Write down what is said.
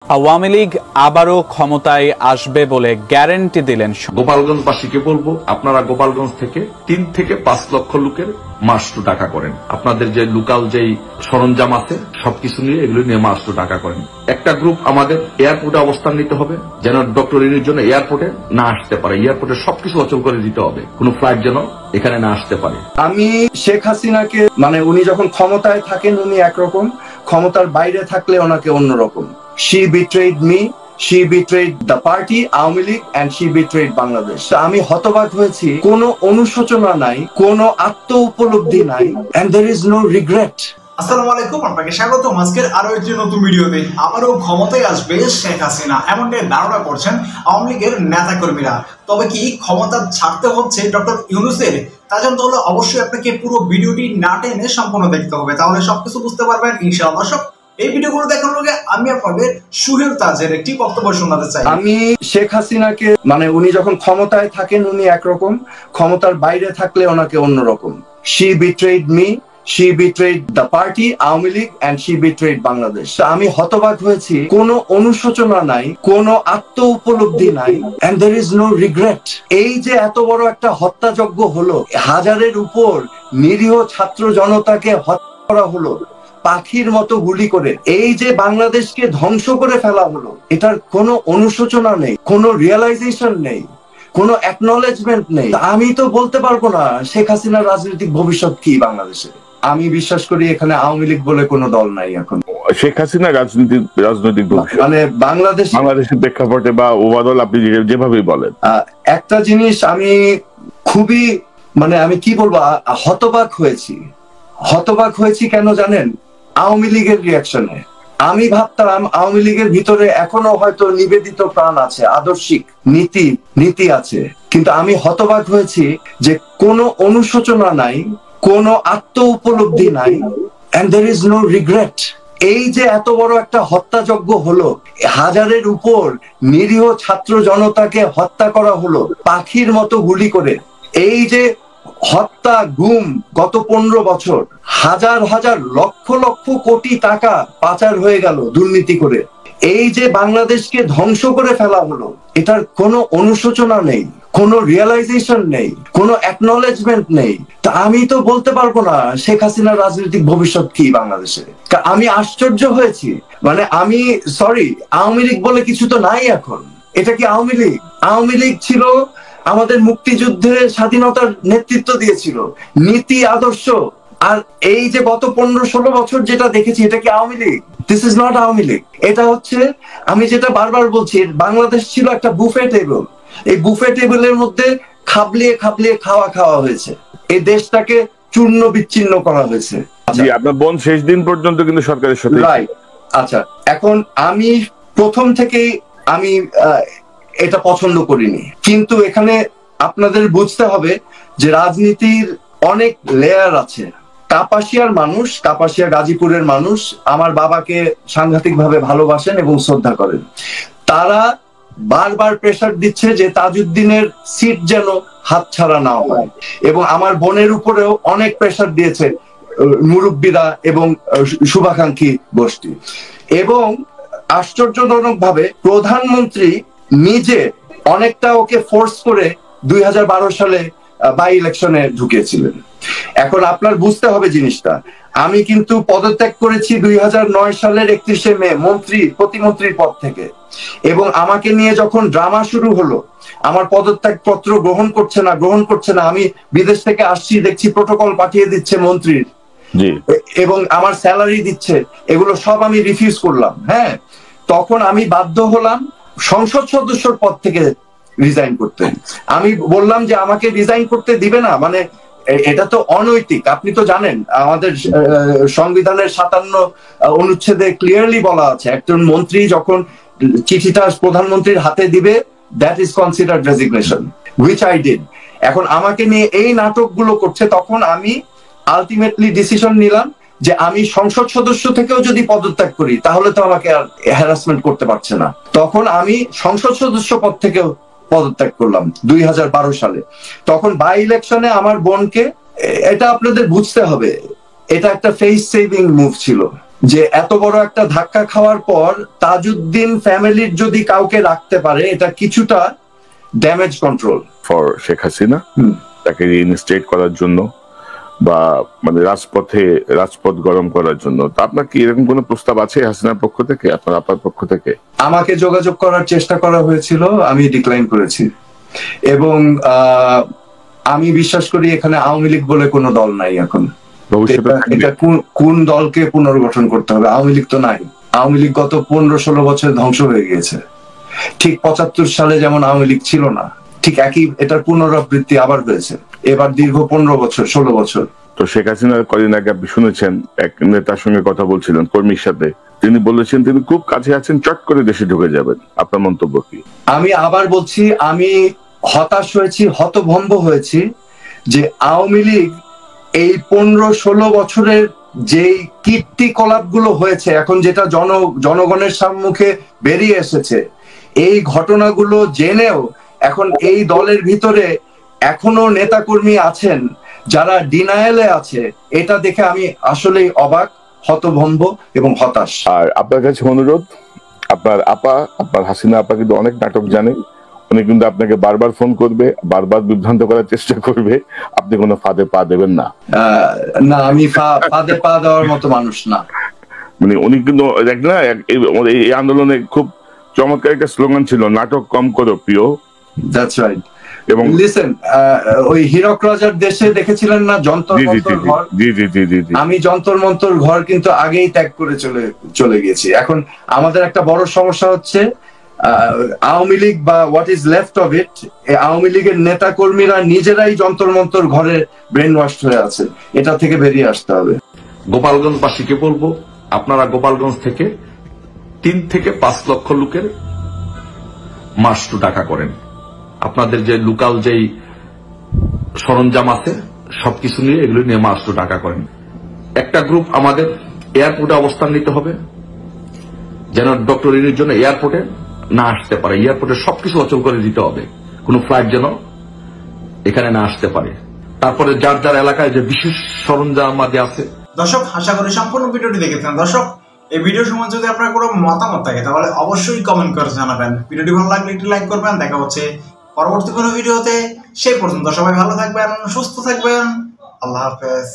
আওয়ামী লীগ আবারও ক্ষমতায় আসবে বলে গ্যারান্টি দিলেন। গোপালগঞ্জবাসীকে বলবো, আপনারা গোপালগঞ্জ থেকে 3 থেকে 5 লক্ষ লোকের মাস্টু টাকা করেন। আপনাদের যে লোকাল যেই সরঞ্জাম আছে সবকিছু নিয়ে এগুলো নিয়ে মাস্টু টাকা করেন। একটা গ্রুপ আমাদের এয়ারপোর্টে অবস্থান নিতে হবে, যেন ডক্টর ইউনুর জন্য এয়ারপোর্টে না আসতে পারে। এয়ারপোর্টে সবকিছু অচল করে দিতে হবে, কোনো ফ্লাইট যেন এখানে না আসতে পারে। আমি শেখ হাসিনাকে উনি যখন ক্ষমতায় থাকেন উনি একরকম, ক্ষমতার বাইরে থাকলে ওনাকে অন্যরকম। She betrayed me, she betrayed the party, Awami League, and she betrayed Bangladesh. আমি হতবাক হয়েছি, কোনো অনুশোচনা নাই, কোনো আত্ম উপলব্ধি নাই, and there is no regret. আসসালামু আলাইকুম, আপনাকে স্বাগতম আজকের আরো একটি নতুন ভিডিওতে। আবারও ক্ষমতায় আসবে শেখ হাসিনা, এমনটাই ধারণা করছেন আওয়ামী লীগের নেতা কর্মীরা। তবে কি ক্ষমতা ছাড়তে হচ্ছে ডক্টর ইউনূসের? তা জানতে হলে অবশ্যই আপনাকে পুরো ভিডিওটি না টেনে সম্পূর্ণ দেখতে হবে, তাহলে সবকিছু বুঝতে পারবেন ইনশাআল্লাহ। দর্শক, এই ভিডিওগুলো দেখার আগে আমি আপনাদের সুহেল তাজের একটি বক্তব্য শোনাতে চাই। আমি শেখ হাসিনাকে উনি যখন ক্ষমতায় থাকেন উনি একরকম, ক্ষমতার বাইরে থাকলে ওনাকে অন্যরকম। She betrayed me, she betrayed the party, Awami League, and she betrayed Bangladesh. আমি হতবাক হয়েছি, কোনো অনুশোচনা নাই, কোনো আত্ম উপলব্ধি নাই, and there is no regret. এই যে এত বড় একটা হত্যাযজ্ঞ হলো, হাজারের উপর নিরীহ ছাত্র জনতাকে হত্যা করা হলো পাখির মতো গুলি করে, এই যে বাংলাদেশকে ধ্বংস করে ফেলা হলো, এটার কোনো অনুশোচনা নেই, কোনো রিয়েলাইজেশন নেই, কোনো অ্যাকনলেজমেন্ট নেই। আমি তো বলতে পারবো না শেখ হাসিনার রাজনৈতিক ভবিষ্যৎ কি বাংলাদেশে। আমি বিশ্বাস করি এখানে আওয়ামী লীগ বলে কোনো দল নাই এখন। শেখ হাসিনা রাজনৈতিক ভবিষ্যৎ বাংলাদেশের প্রেক্ষাপটে বা ওভারঅল আপনি যেভাবেই বলেন, একটা জিনিস আমি খুবই আমি কি বলবো, হতবাক হয়েছি কেন জানেন? আওয়ামী লীগের রিয়াকশনে। আমি ভাবতাম আওয়ামী লীগের ভিতরে এখনো হয়তো নিবেদিত প্রাণ আছে, আদর্শিক নীতি আছে, কিন্তু আমি হতবাক হয়েছি যে কোনো অনুশোচনা নাই, কোনো আত্ম উপলব্ধি নাই, and there is no regret. এই যে এত বড় একটা হত্যাযজ্ঞ হলো, হাজারের উপর নিরীহ ছাত্র জনতাকে হত্যা করা হলো পাখির মতো গুলি করে, এই যে হত্যা গুম, গত 15 বছর হাজার হাজার লক্ষ লক্ষ কোটি টাকা পাচার হয়ে গেল দুর্নীতি করে, এই যে বাংলাদেশকে ধ্বংস করে ফেলা হলো, এটার কোনো অনুশোচনা নেই, কোনো রিয়েলাইজেশন নেই, কোনো অ্যাকনলেজমেন্ট নেই। তা আমি তো বলতে পারবো না শেখ হাসিনার রাজনৈতিক ভবিষ্যৎ কি বাংলাদেশে। আমি আশ্চর্য হয়েছি, আমি সরি, আওয়ামী লীগ বলে কিছু তো নাই এখন। এটা কি আওয়ামী লীগ? আওয়ামী লীগ ছিল আমাদের মুক্তিযুদ্ধে, স্বাধীনতার নেতৃত্ব দিয়েছিল, নীতি আদর্শ। আর এই যে গত 15-16 বছর যেটা দেখেছি, এটা কি Awami League? This is not Awami League. এটা হচ্ছে, আমি যেটা বারবার বলছি, বাংলাদেশ ছিল একটা বুফে টেবিল। এই বুফে টেবিলের মধ্যে খাবলিয়ে খাবলিয়ে খাওয়া হয়েছে, এই দেশটাকে চূর্ণ বিচ্ছিন্ন করা হয়েছে। আপনার বোন শেষ দিন পর্যন্ত কিন্তু সরকারের সাথে, রাইট। আচ্ছা, এখন আমি প্রথম থেকেই এটা পছন্দ করিনি, কিন্তু এখানে আপনাদের বুঝতে হবে যে রাজনীতির অনেক লেয়ার আছে। কাপাসিয়ার মানুষ, কাপাসিয়া গাজীপুরের মানুষ আমার বাবাকে সাংঘাতিক ভাবে ভালোবাসেন এবং শ্রদ্ধা করেন। তারা বারবার প্রেসার দিচ্ছে যে তাজউদ্দিনের সিট যেন হাতছাড়া না হয়, এবং আমার বোনের উপরেও অনেক প্রেসার দিয়েছে মুরব্বীরা এবং শুভাকাঙ্ক্ষী গোষ্ঠী। এবং আশ্চর্যজনক ভাবে প্রধানমন্ত্রী নিজে অনেকটা ওকে ফোর্স করে 2012 সালে বাই ইলেকশনে ঢুকিয়েছিলেন। এখন আপনার বুঝতে হবে জিনিসটা, আমি কিন্তু পদত্যাগ করেছি 2009 সালের 31শে মে প্রতিমন্ত্রীর পদ থেকে, এবং আমাকে নিয়ে যখন ড্রামা শুরু হলো, আমার পদত্যাগ পত্র গ্রহণ করছে না, আমি বিদেশ থেকে আসছি, দেখছি প্রটোকল পাঠিয়ে দিচ্ছে মন্ত্রীর, এবং আমার স্যালারি দিচ্ছে, এগুলো সব আমি রিফিউজ করলাম। হ্যাঁ, তখন আমি বাধ্য হলাম সংসদ সদস্যর পদ থেকে রিজাইন করতে। আমি বললাম যে আমাকে রিজাইন করতে দিবে না, এটা তো অনৈতিক। আপনি তো জানেন আমাদের সংবিধানের 57 অনুচ্ছেদে ক্লিয়ারলি বলা আছে, একজন মন্ত্রী যখন চিঠিটা প্রধানমন্ত্রীর হাতে দিবে, that is considered resignation, which I did. এখন আমাকে নিয়ে এই নাটকগুলো করছে, তখন আমি আলটিমেটলি ডিসিশন নিলাম যে আমি সংসদ সদস্য থেকেও যদি পদত্যাগ করি তাহলে তো আমাকে আর হ্যারাসমেন্ট করতে পারছে না। তখন আমি সংসদ সদস্য পদ থেকেও পদত্যাগ করলাম 2012 সালে। তখন বাই ইলেকশনে আমার বোনকে, এটা আপনাদের বুঝতে হবে, এটা একটা ফেস সেভিং মুভ ছিল। যে এত বড় একটা ধাক্কা খাওয়ার পর তাজউদ্দিন ফ্যামিলির যদি কাউকে রাখতে পারে, এটা কিছুটা damage control for Sheikh Hasina, তাকে রিইনস্টেট করার জন্য বা মানে রাজপথ গরম করার জন্য। তো আপনার কি এরকম কোনো প্রস্তাব আছে হাসিনার পক্ষ থেকে, আপনার আপার পক্ষ থেকে? আমাকে যোগাযোগ করার চেষ্টা করা হয়েছিল, আমি ডিক্লাইন করেছি। এবং আমি বিশ্বাস করি এখানে আওয়ামী লীগ বলে কোনো দল নাই এখন। এটা কোন দলকে পুনর্গঠন করতে হবে? আওয়ামী লীগ তো নাই। আওয়ামী লীগ গত 15-16 বছর ধ্বংস হয়ে গিয়েছে। ঠিক 75 সালে যেমন আওয়ামী লীগ ছিল না, ঠিক একই এটার পুনরাবৃত্তি আবার হয়েছে এবার দীর্ঘ 15-16 বছর। তো শেখ হাসিনার কদিন আগে আপনি শুনেছেন এক নেতার সঙ্গে কথা বলছিলেন, কর্মীর সাথে, তিনি বলেছেন তিনি খুব কাছে আছেন, চট করে দেশে ঢুকে যাবেন। আপনার মন্তব্য কি? আমি আবার বলছি, আমি হতাশ হয়েছি, হতভম্ব হয়েছি যে আওয়ামী লীগ এই 15-16 বছরের যেই কীর্তিকলাপ গুলো হয়েছে, এখন যেটা জনগণের সম্মুখে বেরিয়ে এসেছে, এই ঘটনাগুলো জেনেও এখন এই দলের ভিতরে এখনো নেতাকর্মী আছেন যারা ডিনায়ালে আছে। এটা দেখে আমি আসলেই অবাক, হতভম্ব এবং হতাশ। আর আপনার কাছে অনুরোধ, আপনার হাসিনা আপা কিন্তু অনেক নাটক জানে, উনি কিন্তু আপনাকে বারবার ফোন করবে, বারবার বিভ্রান্ত করার চেষ্টা করবে, আপনি কোনো ফাঁদে পা দেবেন না। না, আমি ফাঁদে পা দেওয়ার মতো মানুষ না। মানে উনি কিন্তু এই আন্দোলনে খুব চমৎকার একটা স্লোগান ছিল, নাটক কম করো প্রিয়। That's right. এবং লিসেন, ওই হীরক রাজার দেশে দেখেছিলেন না যন্তর মন্তর ঘর? আমি যন্তর মন্তর ঘর কিন্তু আগেই ত্যাগ করে চলে গেছি। এখন আমাদের একটা বড় সমস্যা হচ্ছে আওয়ামী লীগ বা what is left of it, Awami লীগের নেতা কর্মীরা নিজেরাই যন্তর মন্তর ঘরে ব্রেন ওয়াশ হয়ে আছে। এটা থেকে বেরিয়ে আসতে হবে। গোপালগঞ্জবাসীকে বলবো, আপনারা গোপালগঞ্জ থেকে 3 থেকে 5 লক্ষ লোকের মাস টু টাকা করেন। আপনাদের যে লোকাল যেই সরঞ্জাম আছে সবকিছু নিয়ে এগুলো নিয়ে মাস টু টাকা করেন। একটা গ্রুপ আমাদের এয়ারপোর্টে অবস্থান নিতে হবে, যেন ডক্টর ইউনুসের জন্য এয়ারপোর্টে না আসতে পারে। এয়ারপোর্টে সবকিছু অচল করে দিতে হবে, কোন ফ্লাইট যেন এখানে না আসতে পারে। তারপরে যার যার এলাকায় যে বিশেষ সরঞ্জাম আছে। দর্শক, আশা করি সম্পূর্ণ ভিডিওটি দেখেছেন। দর্শক, এই ভিডিও সময় যদি আপনার কোনো মতামত থাকে তাহলে অবশ্যই কমেন্ট করে জানাবেন। ভিডিওটি ভালো লাগলে একটু লাইক করবেন। দেখা হচ্ছে পরবর্তী কোনো ভিডিওতে। সেই পর্যন্ত সবাই ভালো থাকবেন, সুস্থ থাকবেন। আল্লাহ হাফেজ।